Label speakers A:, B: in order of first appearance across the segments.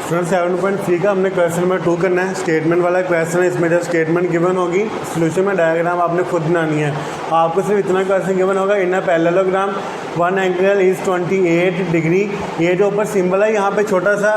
A: Student 7.3 का हमने question number 2 करना है। स्टेटमेंट वाला क्वेश्चन है। इसमें जब स्टेटमेंट गिवन होगी, सोल्यूशन में डायग्राम आपने खुद बनानी है। आपको सिर्फ इतना क्वेश्चन गिवन होगा, in a parallelogram one angle is 28 degree. ये जो ऊपर सिंबल है यहाँ पे छोटा सा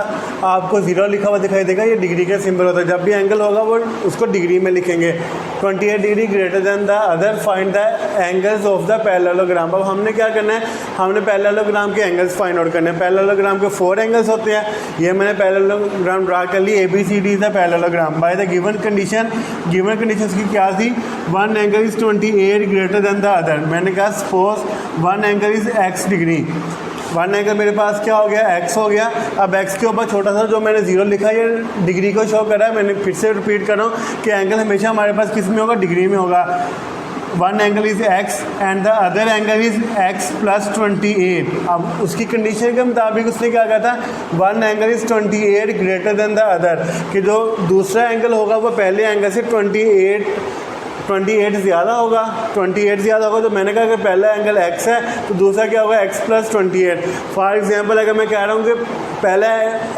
A: आपको 0 लिखा हुआ दिखाई देगा, ये डिग्री का सिंबल होता है। जब भी एंगल होगा वो उसको डिग्री में लिखेंगे। 28 degree greater than the other, find the angles of the parallelogram. अब हमने क्या करना है, हमने पैरेललोग्राम के एंगल्स फाइंड आउट करने हैं। पैरेललोग्राम के 4 एंगल्स होते हैं। ये मैंने पैरेललोग्राम ड्रा कर ली, ABCD is the parallelogram by the given condition. Given condition की क्या थी, one angle is 28 greater than the other. मैंने कहा suppose one angle is x degree. One angle मेरे पास क्या हो गया, x हो गया। अब x के ऊपर छोटा सा जो मैंने 0 लिखा, ये डिग्री को शो कर रहा है। मैंने फिर से रिपीट कर रहा हूँ कि एंगल हमेशा हमारे पास किस में होगा, डिग्री में होगा। One angle is x and the other angle is x plus 28। अब उसकी कंडीशन के मुताबिक उसने क्या कहा था, one angle is 28 greater than the other, कि जो दूसरा एंगल होगा वो पहले एंगल से 28 ज़्यादा होगा। 28 ज़्यादा होगा, तो मैंने कहा कि पहला एंगल x है तो दूसरा क्या होगा, x प्लस 28। फॉर एग्जांपल अगर मैं कह रहा हूँ कि पहला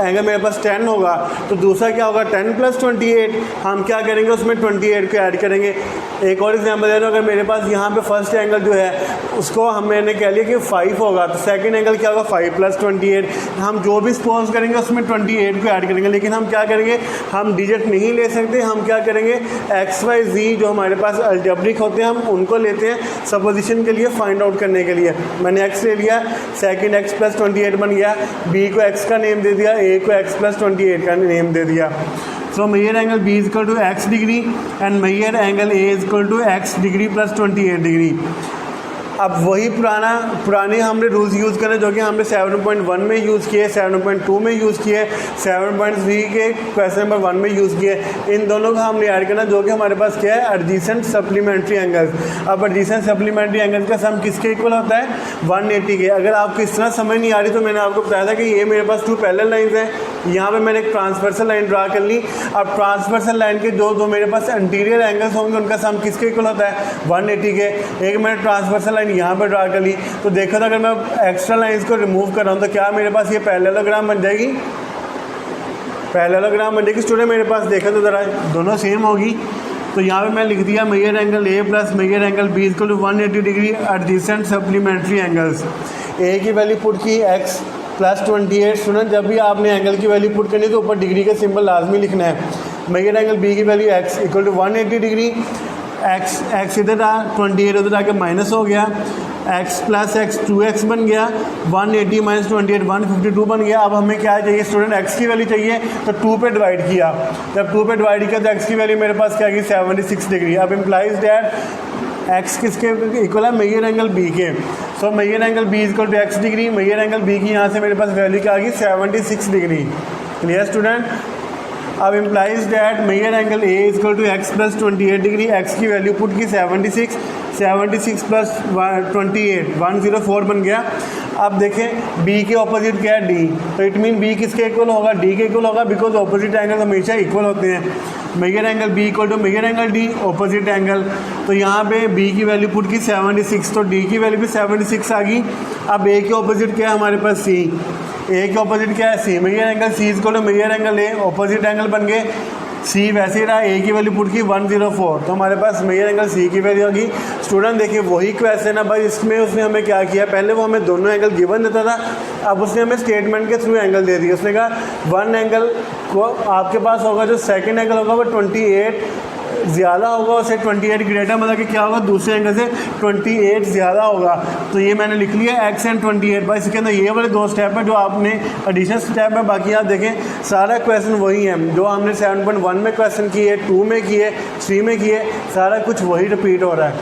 A: एंगल मेरे पास 10 होगा तो दूसरा क्या होगा, 10 प्लस 28। हम क्या करेंगे, उसमें 28 को ऐड करेंगे। एक और एग्जांपल दे रहा हूँ, अगर मेरे पास यहाँ पे फर्स्ट एंगल जो है उसको मैंने कह लिया कि 5 होगा, तो सेकंड एंगल क्या होगा, 5 प्लस 28। हम जो भी सपोज करेंगे उसमें 28 को ऐड करेंगे। लेकिन हम क्या करेंगे, हम डिजिट नहीं ले सकते। हम क्या करेंगे, एक्स वाई जी जो हमारे पास अलजेब्रिक होते हैं हम उनको लेते हैं सपोजिशन के लिए, फाइंड आउट करने के लिए। मैंने x ले लिया, सेकंड x प्लस 28 बन गया। b को x का नेम दे दिया, a को x प्लस 28 का नेम दे दिया। So measure angle B is equal to x degree and measure angle A is equal to x degree plus 28 degree। अब वही पुराने हमने रूल्स यूज़ करें जो कि हमने 7.1 में यूज़ किए, 7.2 में यूज़ किए, 7.3 के क्वेश्चन नंबर 1 में यूज़ किए। इन दोनों का हमने ऐड करना, जो कि हमारे पास क्या है, एडजेसेंट सप्लीमेंट्री एंगल्स। अब एडजेसेंट सप्लीमेंट्री एंगल्स का सम किसके इक्वल होता है, 180 के। अगर आपको इस तरह समझ नहीं आ रही तो मैंने आपको बताया था कि ये मेरे पास 2 पैरेलल लाइन्स हैं। यहाँ पे मैंने एक ट्रांसवर्सल लाइन ड्रा कर ली। अब ट्रांसवर्सल लाइन के जो मेरे पास इंटीरियर एंगल्स होंगे उनका सम किसके इक्वल होता है, 180 के। एक मैंने ट्रांसवर्सल लाइन यहाँ पर ड्रा कर ली, तो देखो तो अगर मैं एक्स्ट्रा लाइंस को रिमूव कर रहा हूँ तो क्या मेरे पास ये पैरेललोग्राम बन जाएगी, पैरेललोग्राम बन जाएगी। स्टूडेंट मेरे पास देखा तो ज़रा दोनों सेम होगी। तो यहाँ पे मैं लिख दिया major angle A plus major angle B equal to 180 degree adjacent supplementary angles. A की वैल्यू पुट की x प्लस 28। स्टूडेंट जब भी आपने एंगल की वैल्यू पुट करनी है तो ऊपर डिग्री का सिंबल लाजमी लिखना है। मेजर एंगल B की value x equal to 180 degree, x इधर आ 28 उधर आके माइनस हो गया, x प्लस x 2x बन गया, 180 माइनस 28 152 बन गया। अब हमें क्या चाहिए स्टूडेंट, x की वैल्यू चाहिए, तो 2 पे डिवाइड किया। जब 2 पे डिवाइड किया तो x की वैल्यू मेरे पास क्या आ गई, 76 डिग्री। अब इम्प्लाइज दैट x किसके इक्वल है, मेजर एंगल B के। So major angle B equal to x degree, major angle B की यहाँ से मेरे पास वैल्यू क्या आ गई, 76 डिग्री। Clear student. अब implies that major angle A equal to x plus 28 degree. x की वैल्यू पुट की 76 प्लस 28 104 बन गया। अब देखें B के ऑपोजिट क्या है, D, तो इट मीन B किसके इक्वल होगा, D के इक्वल होगा, बिकॉज ऑपोजिट एंगल हमेशा इक्वल होते हैं। Major angle B equal to major angle D, opposite angle. तो यहाँ पे B की वैल्यू पुट की 76, तो D की वैल्यू भी 76 आ गई। अब A के ऑपोजिट क्या है हमारे पास, C। A के ऑपोजिट क्या है, C। Major angle C equal to major angle A, opposite angle बन गए। C वैसे ही रहा, A की वैल्यू पुट की 104, तो हमारे पास मेजर एंगल C की वैल्यू होगी। स्टूडेंट देखिए वही क्वेश्चन है भाई, इसमें उसने हमें क्या किया, पहले वो हमें दोनों एंगल गिवन देता था, अब उसने हमें स्टेटमेंट के थ्रू एंगल दे दिया। उसने कहा वन एंगल को आपके पास होगा, जो सेकंड एंगल होगा वो 28 ज़्यादा होगा, उससे 28 ग्रेटर, मतलब कि क्या होगा, दूसरे एंगल से 28 ज़्यादा होगा। तो ये मैंने लिख लिया x एंड 28। भाई इसके अंदर ये वाले 2 स्टेप है जो आपने एडिशनल स्टेप है। बाकी आप देखें सारा क्वेश्चन वही है जो हमने 7.1 में क्वेश्चन किए, 2 में किए, 3 में किए, सारा कुछ वही रिपीट हो रहा है।